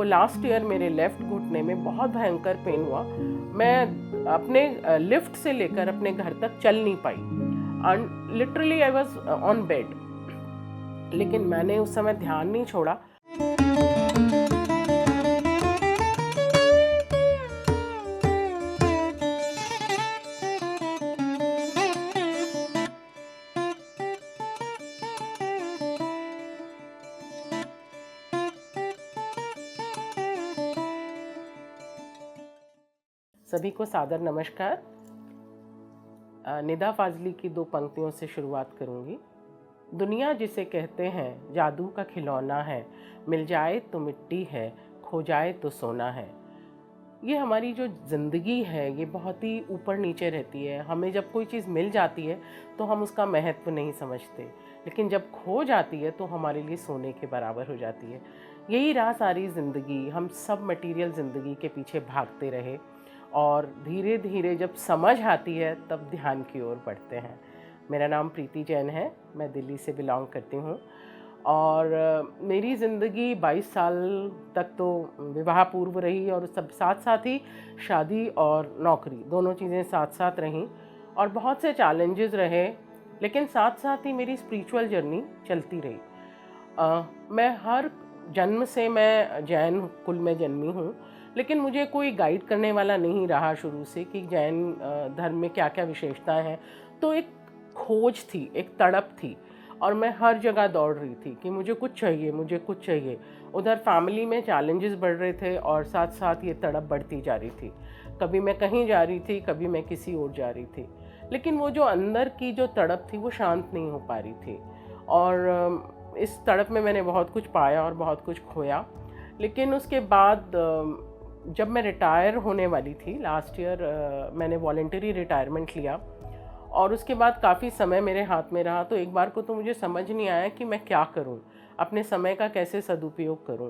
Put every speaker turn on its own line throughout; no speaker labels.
को last year मेरे left घुटने में बहुत भयंकर पेन हुआ। मैं अपने लिफ्ट से लेकर अपने घर तक चल नहीं पाई and literally I was on bed. लेकिन मैंने उस समय ध्यान नहीं छोड़ा। सभी को सादर नमस्कार। निदा फाजली की 2 पंक्तियों से शुरुआत करूंगी। दुनिया जिसे कहते हैं जादू का खिलौना है, मिल जाए तो मिट्टी है, खो जाए तो सोना है। ये हमारी जो ज़िंदगी है ये बहुत ही ऊपर नीचे रहती है। हमें जब कोई चीज़ मिल जाती है तो हम उसका महत्व नहीं समझते, लेकिन जब खो जाती है तो हमारे लिए सोने के बराबर हो जाती है। यही रहा सारी ज़िंदगी। हम सब मटेरियल ज़िंदगी के पीछे भागते रहे और धीरे धीरे जब समझ आती है तब ध्यान की ओर बढ़ते हैं। मेरा नाम प्रीति जैन है, मैं दिल्ली से बिलोंग करती हूँ और मेरी ज़िंदगी 22 साल तक तो विवाह पूर्व रही और सब साथ साथ ही शादी और नौकरी दोनों चीज़ें साथ साथ रहीं और बहुत से चैलेंजेस रहे, लेकिन साथ साथ ही मेरी स्पिरिचुअल जर्नी चलती रही। मैं हर जन्म से मैं जैन कुल में जन्मी हूँ, लेकिन मुझे कोई गाइड करने वाला नहीं रहा शुरू से कि जैन धर्म में क्या क्या विशेषताएं हैं। तो एक खोज थी, एक तड़प थी और मैं हर जगह दौड़ रही थी कि मुझे कुछ चाहिए, मुझे कुछ चाहिए। उधर फैमिली में चैलेंजेस बढ़ रहे थे और साथ साथ ये तड़प बढ़ती जा रही थी। कभी मैं कहीं जा रही थी, कभी मैं किसी और जा रही थी, लेकिन वो जो अंदर की जो तड़प थी वो शांत नहीं हो पा रही थी। और इस तड़प में मैंने बहुत कुछ पाया और बहुत कुछ खोया। लेकिन उसके बाद जब मैं रिटायर होने वाली थी लास्ट ईयर, मैंने वॉलंटरी रिटायरमेंट लिया और उसके बाद काफ़ी समय मेरे हाथ में रहा। तो एक बार को तो मुझे समझ नहीं आया कि मैं क्या करूं, अपने समय का कैसे सदुपयोग करूं।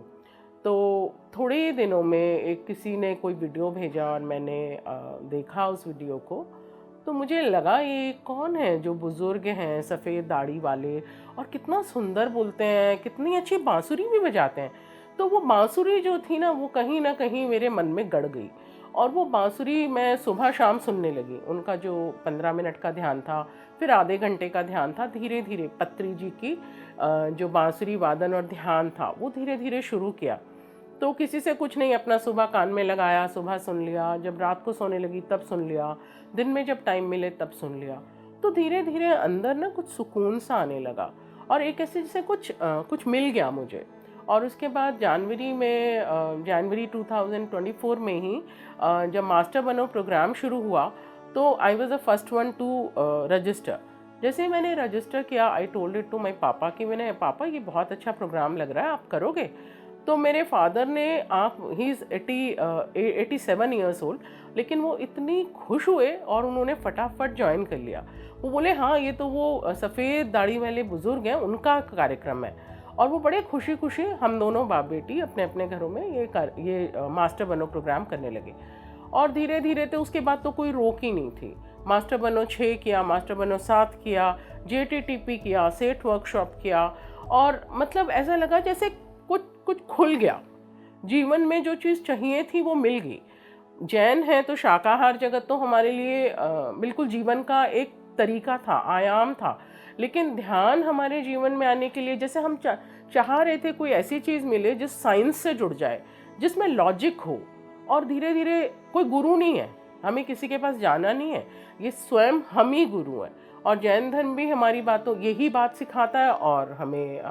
तो थोड़े ही दिनों में एक किसी ने कोई वीडियो भेजा और मैंने देखा उस वीडियो को। तो मुझे लगा ये कौन है जो बुज़ुर्ग हैं, सफ़ेद दाढ़ी वाले, और कितना सुंदर बोलते हैं, कितनी अच्छी बांसुरी भी बजाते हैं। तो वो बांसुरी जो थी ना वो कहीं ना कहीं मेरे मन में गड़ गई और वो बांसुरी मैं सुबह शाम सुनने लगी। उनका जो 15 मिनट का ध्यान था, फिर आधे घंटे का ध्यान था, धीरे धीरे पत्री जी की जो बांसुरी वादन और ध्यान था वो धीरे धीरे शुरू किया। तो किसी से कुछ नहीं, अपना सुबह कान में लगाया, सुबह सुन लिया, जब रात को सोने लगी तब सुन लिया, दिन में जब टाइम मिले तब सुन लिया। तो धीरे धीरे अंदर ना कुछ सुकून सा आने लगा और एक ऐसे जैसे कुछ मिल गया मुझे। और उसके बाद जनवरी 2024 में ही जब मास्टर बनो प्रोग्राम शुरू हुआ तो I was the first one to register. जैसे ही मैंने रजिस्टर किया, I told it to my papa कि मैंने, पापा ये बहुत अच्छा प्रोग्राम लग रहा है, आप करोगे? तो मेरे फादर ने, आप ही इज़ 87 ईयर्स ओल्ड, लेकिन वो इतनी खुश हुए और उन्होंने फटाफट ज्वाइन कर लिया। वो बोले हाँ ये तो वो सफ़ेद दाढ़ी वाले बुज़ुर्ग हैं, उनका कार्यक्रम है। और वो बड़े खुशी खुशी हम दोनों बाप बेटी अपने अपने घरों में ये मास्टर बनो प्रोग्राम करने लगे। और धीरे धीरे तो उसके बाद तो कोई रोक ही नहीं थी। मास्टर बनो 6 किया, मास्टर बनो 7 किया, JTTP किया, सेठ वर्कशॉप किया और मतलब ऐसा लगा जैसे कुछ कुछ खुल गया। जीवन में जो चीज़ चाहिए थी वो मिल गई। जैन है तो शाकाहार जगत तो हमारे लिए बिल्कुल जीवन का एक तरीका था, आयाम था। लेकिन ध्यान हमारे जीवन में आने के लिए जैसे हम चाह रहे थे कोई ऐसी चीज़ मिले जिस साइंस से जुड़ जाए, जिसमें लॉजिक हो। और धीरे धीरे, कोई गुरु नहीं है, हमें किसी के पास जाना नहीं है, ये स्वयं हम ही गुरु हैं। और जैन धर्म भी हमारी बातों यही बात सिखाता है और हमें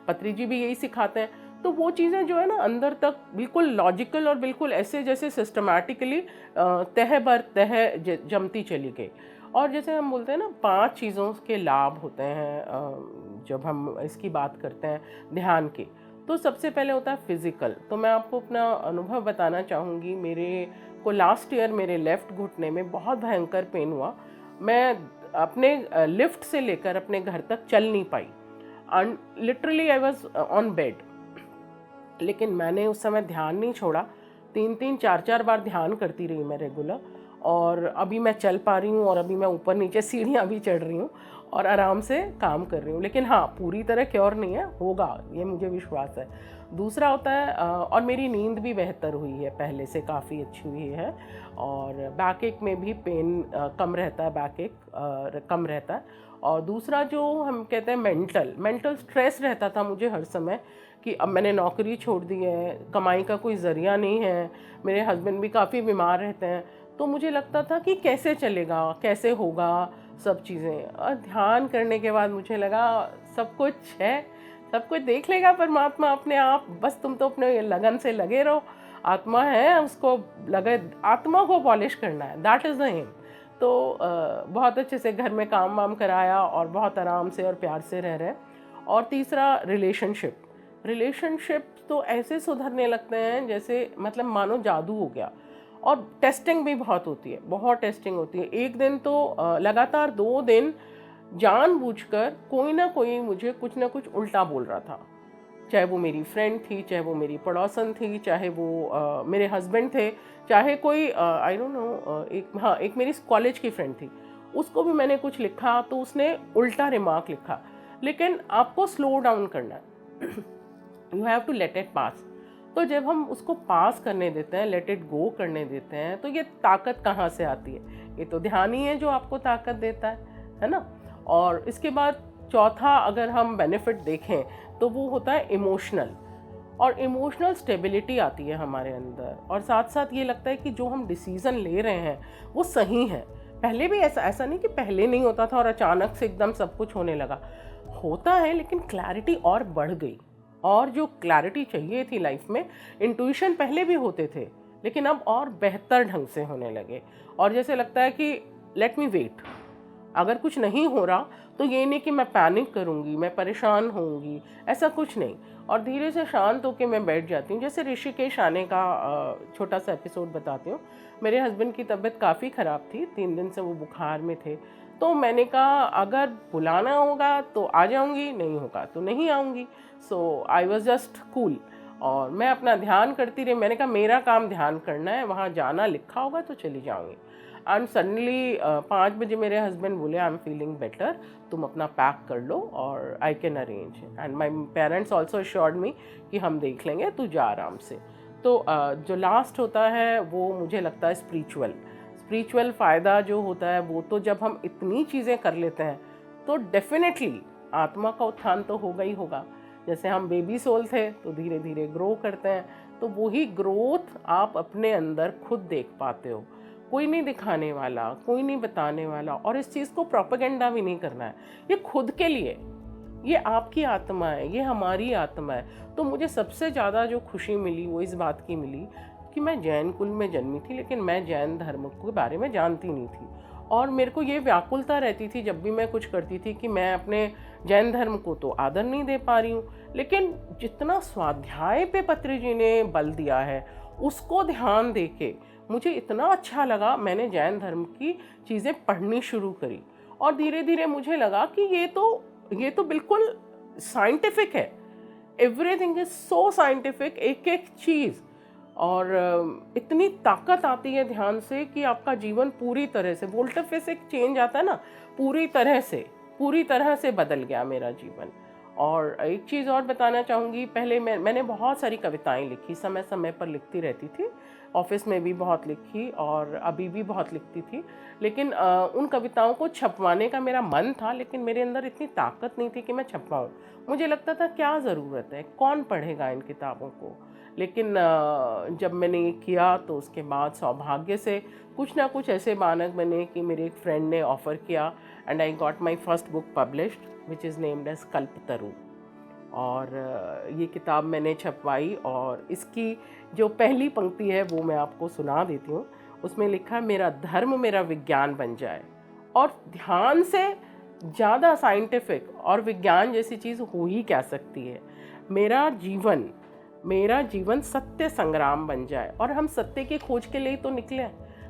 पत्री जी भी यही सिखाते हैं। तो वो चीज़ें जो है ना अंदर तक बिल्कुल लॉजिकल और बिल्कुल ऐसे जैसे सिस्टमैटिकली तह बर तह जमती चली गई। और जैसे हम बोलते हैं ना 5 चीज़ों के लाभ होते हैं जब हम इसकी बात करते हैं ध्यान की। तो सबसे पहले होता है फिज़िकल। तो मैं आपको अपना अनुभव बताना चाहूँगी। मेरे को लास्ट ईयर मेरे लेफ़्ट घुटने में बहुत भयंकर पेन हुआ। मैं अपने लिफ्ट से लेकर अपने घर तक चल नहीं पाई and literally I was on bed. लेकिन मैंने उस समय ध्यान नहीं छोड़ा। 3-3, 4-4 बार ध्यान करती रही मैं रेगुलर। और अभी मैं चल पा रही हूँ और अभी मैं ऊपर नीचे सीढ़ियाँ भी चढ़ रही हूँ और आराम से काम कर रही हूँ। लेकिन हाँ, पूरी तरह क्योर नहीं है, होगा, ये मुझे विश्वास है। दूसरा होता है और मेरी नींद भी बेहतर हुई है, पहले से काफ़ी अच्छी हुई है, और बैक एक में भी पेन कम रहता है, बैक एक कम रहता है। और दूसरा जो हम कहते हैं मेंटल स्ट्रेस रहता था मुझे हर समय कि अब मैंने नौकरी छोड़ दी है, कमाई का कोई ज़रिया नहीं है, मेरे हस्बैंड भी काफ़ी बीमार रहते हैं, तो मुझे लगता था कि कैसे चलेगा, कैसे होगा सब चीज़ें। और ध्यान करने के बाद मुझे लगा सब कुछ है, सब कुछ देख लेगा परमात्मा अपने आप, बस तुम तो अपने लगन से लगे रहो। आत्मा है, उसको लगे, आत्मा को पॉलिश करना है, दैट इज़ द एम। तो बहुत अच्छे से घर में काम वाम कराया और बहुत आराम से और प्यार से रह रहे। और तीसरा रिलेशनशिप तो ऐसे सुधरने लगते हैं जैसे मतलब मानो जादू हो गया। और टेस्टिंग भी बहुत होती है, बहुत टेस्टिंग होती है। एक दिन तो लगातार 2 दिन जानबूझकर कोई ना कोई मुझे कुछ ना कुछ उल्टा बोल रहा था, चाहे वो मेरी फ्रेंड थी, चाहे वो मेरी पड़ोसन थी, चाहे वो मेरे हस्बैंड थे, चाहे कोई आई डोंट नो, एक मेरी कॉलेज की फ्रेंड थी, उसको भी मैंने कुछ लिखा तो उसने उल्टा रिमार्क लिखा। लेकिन आपको स्लो डाउन करना है, you have to let it pass. तो जब हम उसको पास करने देते हैं, लेट इट गो करने देते हैं, तो ये ताकत कहाँ से आती है? ये तो ध्यान ही है जो आपको ताकत देता है ना। और इसके बाद चौथा अगर हम बेनिफिट देखें तो वो होता है इमोशनल, और इमोशनल स्टेबिलिटी आती है हमारे अंदर। और साथ साथ ये लगता है कि जो हम डिसीज़न ले रहे हैं वो सही है। पहले भी ऐसा नहीं कि पहले नहीं होता था और अचानक से एकदम सब कुछ होने लगा, होता है, लेकिन क्लैरिटी और बढ़ गई। और जो क्लैरिटी चाहिए थी लाइफ में, इंट्यूशन पहले भी होते थे, लेकिन अब और बेहतर ढंग से होने लगे। और जैसे लगता है कि लेट मी वेट, अगर कुछ नहीं हो रहा तो ये नहीं कि मैं पैनिक करूँगी, मैं परेशान होऊंगी, ऐसा कुछ नहीं। और धीरे से शांत होकर मैं बैठ जाती हूँ। जैसे ऋषिकेश आने का छोटा सा एपिसोड बताती हूँ। मेरे हस्बैंड की तबीयत काफ़ी ख़राब थी, 3 दिन से वो बुखार में थे। तो मैंने कहा अगर बुलाना होगा तो आ जाऊँगी, नहीं होगा तो नहीं आऊँगी। सो आई वॉज जस्ट कूल, और मैं अपना ध्यान करती रही। मैंने कहा मेरा काम ध्यान करना है, वहाँ जाना लिखा होगा तो चली जाऊँगी। एंड सडनली 5 बजे मेरे हस्बैंड बोले आई एम फीलिंग बेटर, तुम अपना पैक कर लो और I can arrange. And my parents also assured me कि हम देख लेंगे, तू जा आराम से। तो जो लास्ट होता है वो मुझे लगता है स्पिरिचुअल फ़ायदा जो होता है वो तो जब हम इतनी चीज़ें कर लेते हैं तो डेफिनेटली आत्मा का उत्थान तो होगा ही होगा। जैसे हम बेबी सोल थे तो धीरे धीरे ग्रो करते हैं, तो वही ग्रोथ आप अपने अंदर खुद देख पाते हो। कोई नहीं दिखाने वाला, कोई नहीं बताने वाला, और इस चीज़ को प्रोपेगेंडा भी नहीं करना है। ये खुद के लिए, ये आपकी आत्मा है, ये हमारी आत्मा है। तो मुझे सबसे ज़्यादा जो खुशी मिली वो इस बात की मिली कि मैं जैन कुल में जन्मी थी, लेकिन मैं जैन धर्म के बारे में जानती नहीं थी। और मेरे को ये व्याकुलता रहती थी जब भी मैं कुछ करती थी कि मैं अपने जैन धर्म को तो आदर नहीं दे पा रही हूँ। लेकिन जितना स्वाध्याय पे पत्री जी ने बल दिया है उसको ध्यान दे के मुझे इतना अच्छा लगा। मैंने जैन धर्म की चीज़ें पढ़नी शुरू करी और धीरे धीरे मुझे लगा कि ये तो बिल्कुल साइंटिफिक है। एवरीथिंग इज सो साइंटिफिक, एक एक चीज़। और इतनी ताकत आती है ध्यान से कि आपका जीवन पूरी तरह से वोल्टेज एक चेंज आता है ना, पूरी तरह से बदल गया मेरा जीवन। और एक चीज़ और बताना चाहूँगी, पहले मैंने बहुत सारी कविताएं लिखी, समय समय पर लिखती रहती थी, ऑफिस में भी बहुत लिखी और अभी भी बहुत लिखती थी। लेकिन उन कविताओं को छपवाने का मेरा मन था, लेकिन मेरे अंदर इतनी ताकत नहीं थी कि मैं छपवाऊँ। मुझे लगता था क्या ज़रूरत है, कौन पढ़ेगा इन किताबों को। लेकिन जब मैंने ये किया तो उसके बाद सौभाग्य से कुछ ना कुछ ऐसे मानक बने कि मेरे एक फ्रेंड ने ऑफ़र किया and I got my first book published which is named as Kalpataru. और ये किताब मैंने छपवाई और इसकी जो पहली पंक्ति है वो मैं आपको सुना देती हूँ। उसमें लिखा, मेरा धर्म मेरा विज्ञान बन जाए। और ध्यान से ज़्यादा साइंटिफिक और विज्ञान जैसी चीज़ हो ही क्या सकती है। मेरा जीवन सत्य संग्राम बन जाए, और हम सत्य की खोज के लिए तो निकले,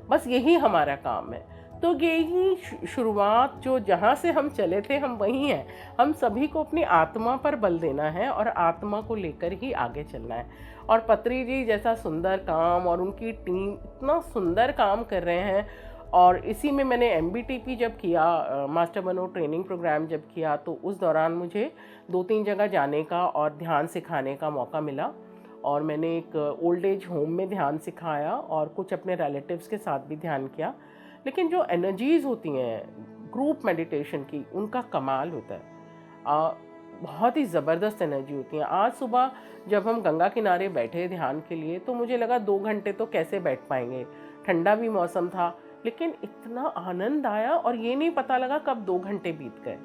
बस यही हमारा काम है। तो यही शुरुआत, जो जहाँ से हम चले थे हम वहीं हैं। हम सभी को अपनी आत्मा पर बल देना है और आत्मा को लेकर ही आगे चलना है। और पत्री जी जैसा सुंदर काम और उनकी टीम इतना सुंदर काम कर रहे हैं, और इसी में मैंने MBTP जब किया, मास्टर बनो ट्रेनिंग प्रोग्राम जब किया, तो उस दौरान मुझे 2-3 जगह जाने का और ध्यान सिखाने का मौका मिला। और मैंने एक ओल्ड एज होम में ध्यान सिखाया और कुछ अपने रिलेटिव्स के साथ भी ध्यान किया। लेकिन जो एनर्जीज़ होती हैं ग्रुप मेडिटेशन की, उनका कमाल होता है। बहुत ही ज़बरदस्त एनर्जी होती है। आज सुबह जब हम गंगा किनारे बैठे ध्यान के लिए, तो मुझे लगा 2 घंटे तो कैसे बैठ पाएंगे, ठंडा भी मौसम था, लेकिन इतना आनंद आया और ये नहीं पता लगा कब 2 घंटे बीत गए।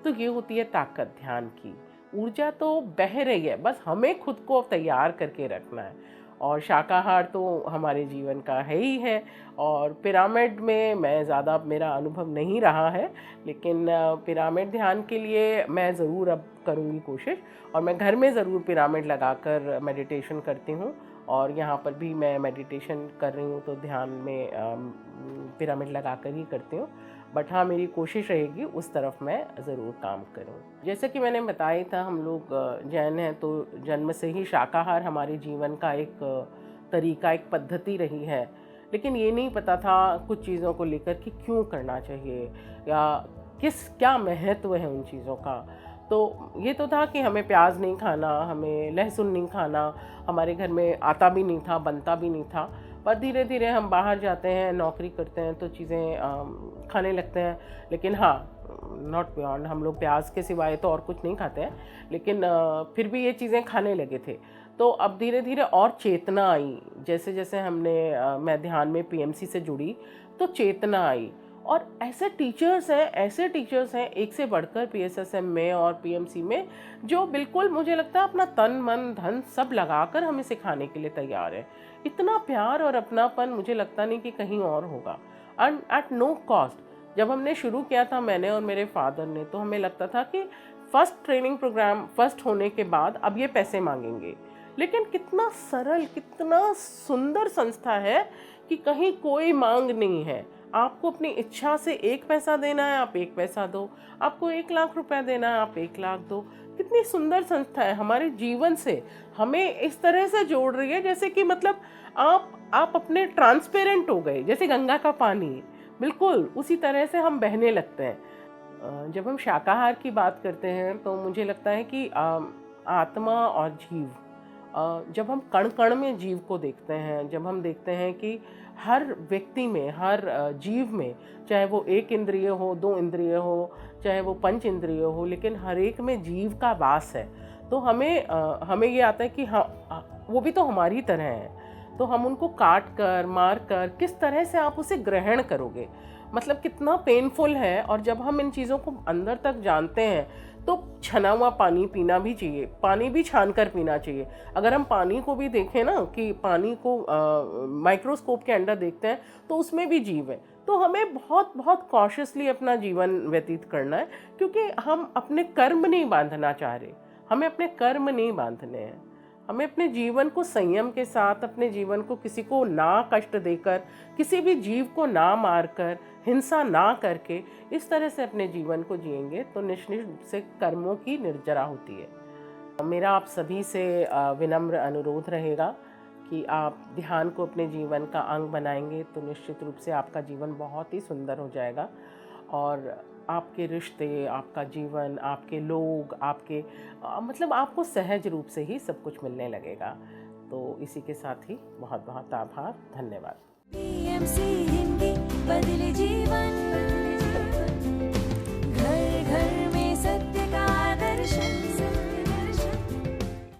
तो ये होती है ताकत ध्यान की। ऊर्जा तो बह रही है, बस हमें खुद को तैयार करके रखना है। और शाकाहार तो हमारे जीवन का है ही है। और पिरामिड में मैं ज़्यादा, मेरा अनुभव नहीं रहा है, लेकिन पिरामिड ध्यान के लिए मैं ज़रूर अब करूँगी कोशिश। और मैं घर में ज़रूर पिरामिड लगाकर मेडिटेशन करती हूँ, और यहाँ पर भी मैं मेडिटेशन कर रही हूँ तो ध्यान में पिरामिड लगाकर ही करती हूँ। बट हाँ, मेरी कोशिश रहेगी उस तरफ मैं ज़रूर काम करूँ। जैसे कि मैंने बताया था, हम लोग जैन हैं, तो जन्म से ही शाकाहार हमारे जीवन का एक तरीका, एक पद्धति रही है। लेकिन ये नहीं पता था कुछ चीज़ों को लेकर कि क्यों करना चाहिए या क्या महत्व है उन चीज़ों का। तो ये तो था कि हमें प्याज नहीं खाना, हमें लहसुन नहीं खाना, हमारे घर में आता भी नहीं था, बनता भी नहीं था। पर धीरे धीरे हम बाहर जाते हैं, नौकरी करते हैं, तो चीज़ें खाने लगते हैं। लेकिन हाँ, नॉट बियॉन्ड, हम लोग प्याज के सिवाय तो और कुछ नहीं खाते हैं, लेकिन फिर भी ये चीज़ें खाने लगे थे। तो अब धीरे धीरे और चेतना आई, जैसे जैसे मैं ध्यान में PMC से जुड़ी तो चेतना आई। और ऐसे टीचर्स हैं एक से बढ़कर PSSM में और PMC में, जो बिल्कुल मुझे लगता है अपना तन मन धन सब लगाकर हमें सिखाने के लिए तैयार है। इतना प्यार और अपनापन मुझे लगता नहीं कि कहीं और होगा, एंड एट नो कॉस्ट। जब हमने शुरू किया था, मैंने और मेरे फादर ने, तो हमें लगता था कि फर्स्ट ट्रेनिंग प्रोग्राम फर्स्ट होने के बाद अब ये पैसे मांगेंगे। लेकिन कितना सरल, कितना सुंदर संस्था है कि कहीं कोई मांग नहीं है। आपको अपनी इच्छा से 1 पैसा देना है, आप 1 पैसा दो। आपको 1 लाख रुपया देना है, आप 1 लाख दो। कितनी सुंदर संस्था है, हमारे जीवन से हमें इस तरह से जोड़ रही है जैसे कि मतलब आप अपने ट्रांसपेरेंट हो गए, जैसे गंगा का पानी, बिल्कुल उसी तरह से हम बहने लगते हैं। जब हम शाकाहार की बात करते हैं तो मुझे लगता है कि आत्मा और जीव, जब हम कण कण में जीव को देखते हैं, जब हम देखते हैं कि हर व्यक्ति में, हर जीव में, चाहे वो 1 इंद्रिय हो, 2 इंद्रिय हो, चाहे वो 5 इंद्रिय हो, लेकिन हर एक में जीव का वास है। तो हमें ये आता है कि हाँ, वो भी तो हमारी तरह है। तो हम उनको काट कर, मार कर, किस तरह से आप उसे ग्रहण करोगे, मतलब कितना पेनफुल है। और जब हम इन चीज़ों को अंदर तक जानते हैं, तो छना हुआ पानी पीना भी चाहिए, पानी भी छान कर पीना चाहिए। अगर हम पानी को भी देखें ना, कि पानी को माइक्रोस्कोप के अंदर देखते हैं, तो उसमें भी जीव है। तो हमें बहुत बहुत कॉशियसली अपना जीवन व्यतीत करना है, क्योंकि हम अपने कर्म नहीं बांधना चाह रहे, हमें अपने कर्म नहीं बांधने हैं। हमें अपने जीवन को संयम के साथ, अपने जीवन को किसी को ना कष्ट देकर, किसी भी जीव को ना मारकर, हिंसा ना करके, इस तरह से अपने जीवन को जिएंगे तो निश्चित रूप से कर्मों की निर्जरा होती है। मेरा आप सभी से विनम्र अनुरोध रहेगा कि आप ध्यान को अपने जीवन का अंग बनाएंगे तो निश्चित रूप से आपका जीवन बहुत ही सुंदर हो जाएगा। और आपके रिश्ते, आपका जीवन, आपके लोग, मतलब आपको सहज रूप से ही सब कुछ मिलने लगेगा। तो इसी के साथ ही बहुत बहुत आभार, धन्यवाद।
PMC हिंदी बदले जीवन।